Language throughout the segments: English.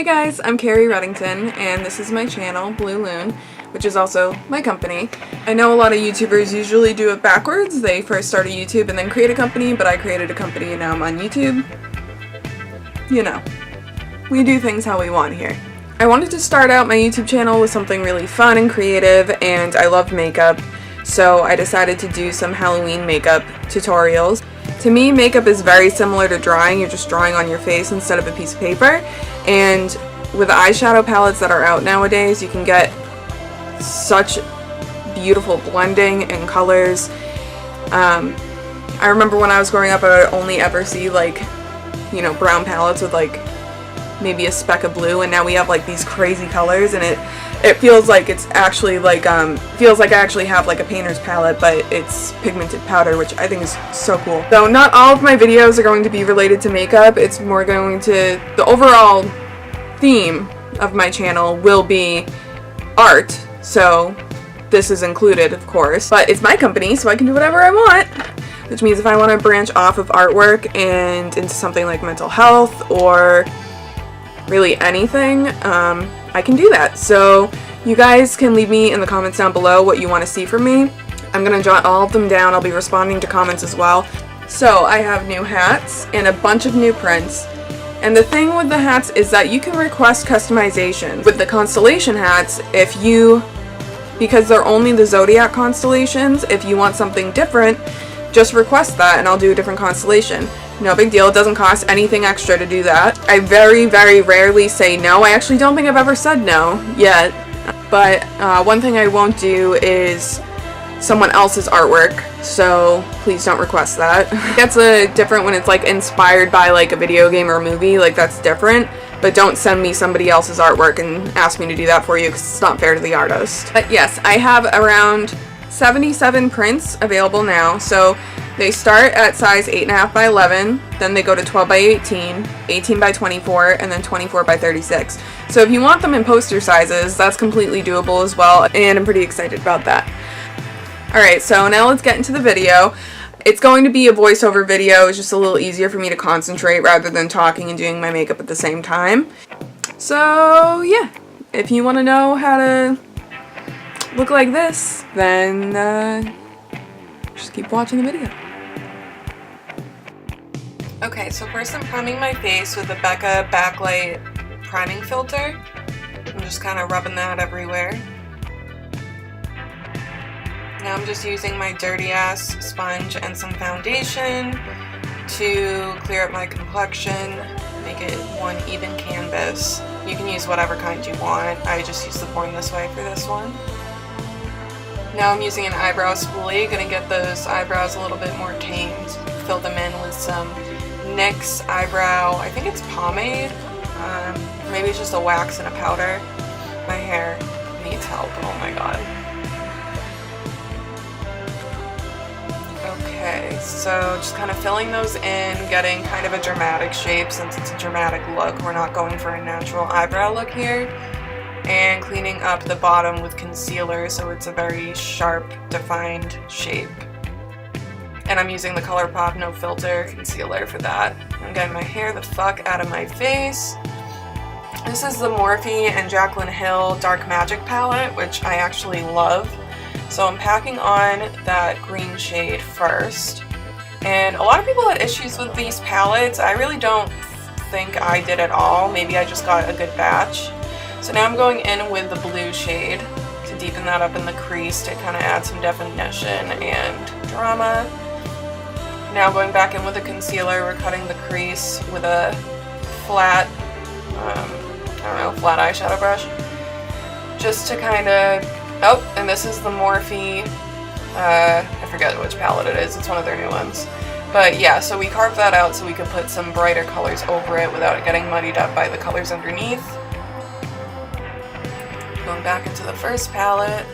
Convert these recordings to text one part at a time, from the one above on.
Hey guys, I'm Carrie Reddington, and this is my channel, Blulune, which is also my company. I know a lot of YouTubers usually do it backwards. They first start a YouTube and then create a company, but I created a company and now I'm on YouTube. You know, we do things how we want here. I wanted to start out my YouTube channel with something really fun and creative, and I love makeup, so I decided to do some Halloween makeup tutorials. To me, makeup is very similar to drawing. You're just drawing on your face instead of a piece of paper. And with the eyeshadow palettes that are out nowadays, you can get such beautiful blending and colors. I remember when I was growing up, I would only ever see brown palettes with maybe a speck of blue, and now we have these crazy colors, and it feels like it's actually feels like I actually have a painter's palette, but it's pigmented powder, which I think is so cool. So not all of my videos are going to be related to makeup. It's more going to, the overall theme of my channel will be art, so this is included, of course, but it's my company, so I can do whatever I want, which means if I want to branch off of artwork and into something like mental health or really anything, I can do that. So you guys can leave me in the comments down below what you want to see from me. I'm gonna jot all of them down. I'll be responding to comments as well. So I have new hats and a bunch of new prints. And the thing with the hats is that you can request customization. With the constellation hats, because they're only the zodiac constellations, if you want something different, just request that and I'll do a different constellation. No big deal. It doesn't cost anything extra to do that. I very, very rarely say no. I actually don't think I've ever said no yet. But one thing I won't do is someone else's artwork, so please don't request that. It gets different when it's inspired by a video game or a movie. That's different. But don't send me somebody else's artwork and ask me to do that for you, because it's not fair to the artist. But yes, I have around 77 prints available now. So they start at size 8.5 by 11, then they go to 12 by 18, 18 by 24, and then 24 by 36. So if you want them in poster sizes, that's completely doable as well, and I'm pretty excited about that. Alright, so now let's get into the video. It's going to be a voiceover video. It's just a little easier for me to concentrate rather than talking and doing my makeup at the same time. So yeah, if you want to know how to look like this, then just keep watching the video. Okay, so first I'm priming my face with the Becca Backlight Priming Filter. I'm just kind of rubbing that everywhere. Now I'm just using my dirty ass sponge and some foundation to clear up my complexion, make it one even canvas. You can use whatever kind you want. I just use the Born This Way for this one. Now I'm using an eyebrow spoolie, gonna get those eyebrows a little bit more tamed, fill them in with some NYX eyebrow, I think it's pomade, maybe it's just a wax and a powder. My hair needs help, oh my god. Okay, so just kind of filling those in, getting kind of a dramatic shape since it's a dramatic look. We're not going for a natural eyebrow look here. And cleaning up the bottom with concealer so it's a very sharp, defined shape. And I'm using the ColourPop No Filter Concealer for that. I'm getting my hair the fuck out of my face. This is the Morphe and Jaclyn Hill Dark Magic palette, which I actually love. So I'm packing on that green shade first. And a lot of people had issues with these palettes. I really don't think I did at all. Maybe I just got a good batch. So now I'm going in with the blue shade to deepen that up in the crease to kind of add some definition and drama. Now going back in with the concealer, we're cutting the crease with a flat, flat eyeshadow brush. Just to kind of, and this is the Morphe, I forget which palette it is, it's one of their new ones. But yeah, so we carved that out so we could put some brighter colors over it without it getting muddied up by the colors underneath. Going back into the first palette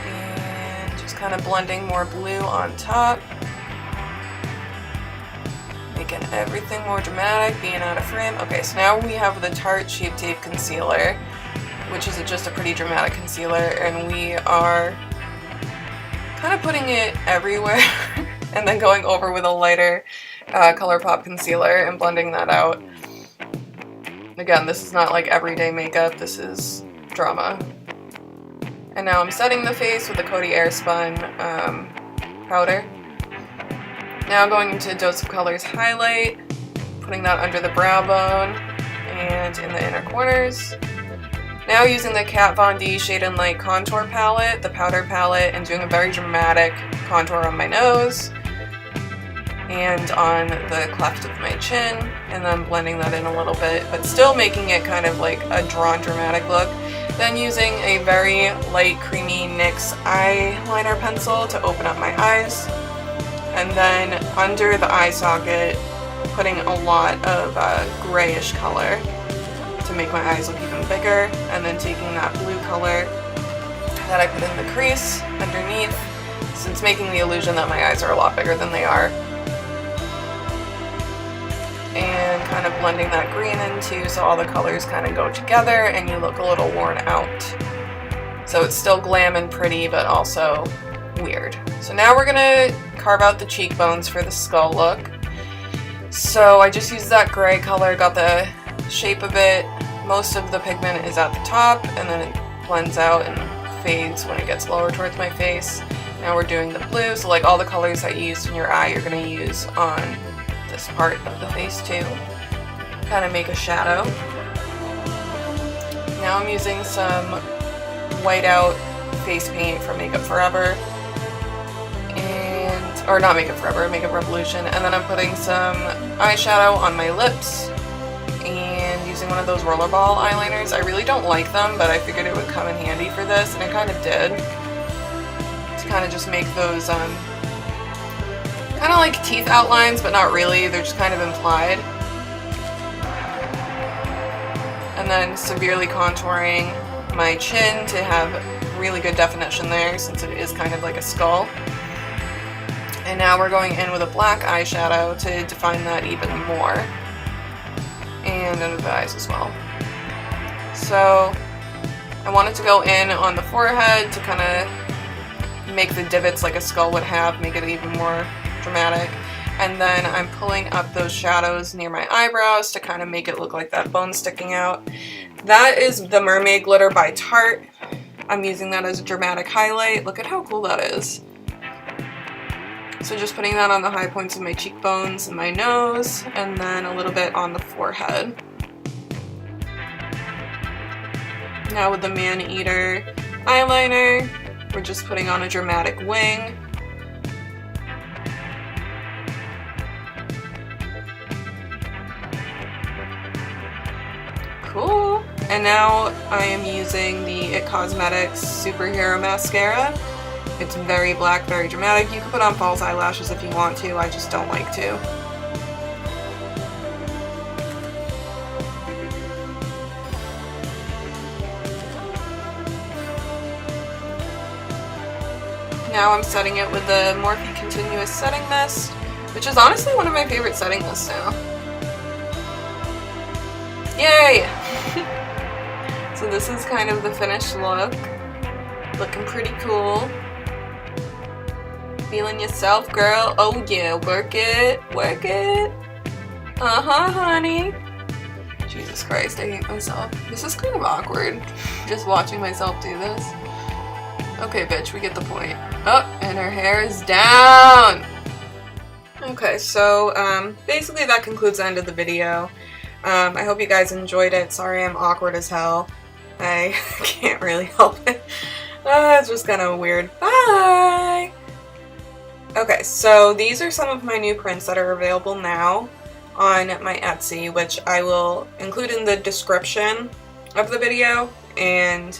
and just kind of blending more blue on top, making everything more dramatic, being out of frame. Okay, so now we have the Tarte Shape Tape Concealer, which is just a pretty dramatic concealer, and we are kind of putting it everywhere and then going over with a lighter ColourPop concealer and blending that out. Again, this is not like everyday makeup, this is drama. And now I'm setting the face with the Coty Airspun powder. Now going into Dose of Colors highlight, putting that under the brow bone and in the inner corners. Now using the Kat Von D Shade and Light contour palette, the powder palette, and doing a very dramatic contour on my nose and on the cleft of my chin, and then blending that in a little bit, but still making it kind of like a drawn dramatic look. Then using a very light creamy NYX eyeliner pencil to open up my eyes, and then under the eye socket putting a lot of grayish color to make my eyes look even bigger, and then taking that blue color that I put in the crease underneath, since making the illusion that my eyes are a lot bigger than they are, and kind of blending that green in too so all the colors kind of go together and you look a little worn out. So it's still glam and pretty, but also weird. So now we're gonna carve out the cheekbones for the skull look. So I just used that gray color, got the shape of it. Most of the pigment is at the top, and then it blends out and fades when it gets lower towards my face. Now we're doing the blue, so like all the colors that you used in your eye, you're gonna use on this part of the face too. Kind of make a shadow. Now I'm using some whiteout face paint from Makeup Forever. Or not Makeup Forever, Makeup Revolution, and then I'm putting some eyeshadow on my lips and using one of those rollerball eyeliners. I really don't like them, but I figured it would come in handy for this, and it kind of did. To kind of just make those kind of like teeth outlines, but not really, they're just kind of implied. And then severely contouring my chin to have really good definition there, since it is kind of like a skull. And now we're going in with a black eyeshadow to define that even more. And under the eyes as well. So I wanted to go in on the forehead to kind of make the divots like a skull would have, make it even more dramatic. And then I'm pulling up those shadows near my eyebrows to kind of make it look like that bone sticking out. That is the Mermaid glitter by Tarte. I'm using that as a dramatic highlight. Look at how cool that is. So just putting that on the high points of my cheekbones and my nose, and then a little bit on the forehead. Now with the Maneater eyeliner, we're just putting on a dramatic wing. Cool. And now I am using the IT Cosmetics Superhero Mascara. It's very black, very dramatic. You can put on false eyelashes if you want to, I just don't like to. Now I'm setting it with the Morphe Continuous Setting Mist, which is honestly one of my favorite setting mists now. Yay! So this is kind of the finished look. Looking pretty cool. Feeling yourself, girl? Oh yeah, work it, work it. Uh-huh, honey. Jesus Christ, I hate myself. This is kind of awkward, just watching myself do this. Okay, bitch, we get the point. Oh, and her hair is down! Okay, so basically that concludes the end of the video. I hope you guys enjoyed it. Sorry I'm awkward as hell. I can't really help it. It's just kind of weird. Bye! Okay, so these are some of my new prints that are available now on my Etsy, which I will include in the description of the video, and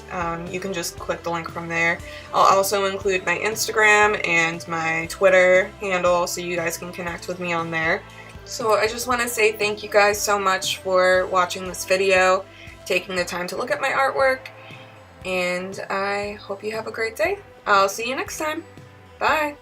you can just click the link from there. I'll also include my Instagram and my Twitter handle so you guys can connect with me on there. So I just want to say thank you guys so much for watching this video, taking the time to look at my artwork, and I hope you have a great day. I'll see you next time. Bye!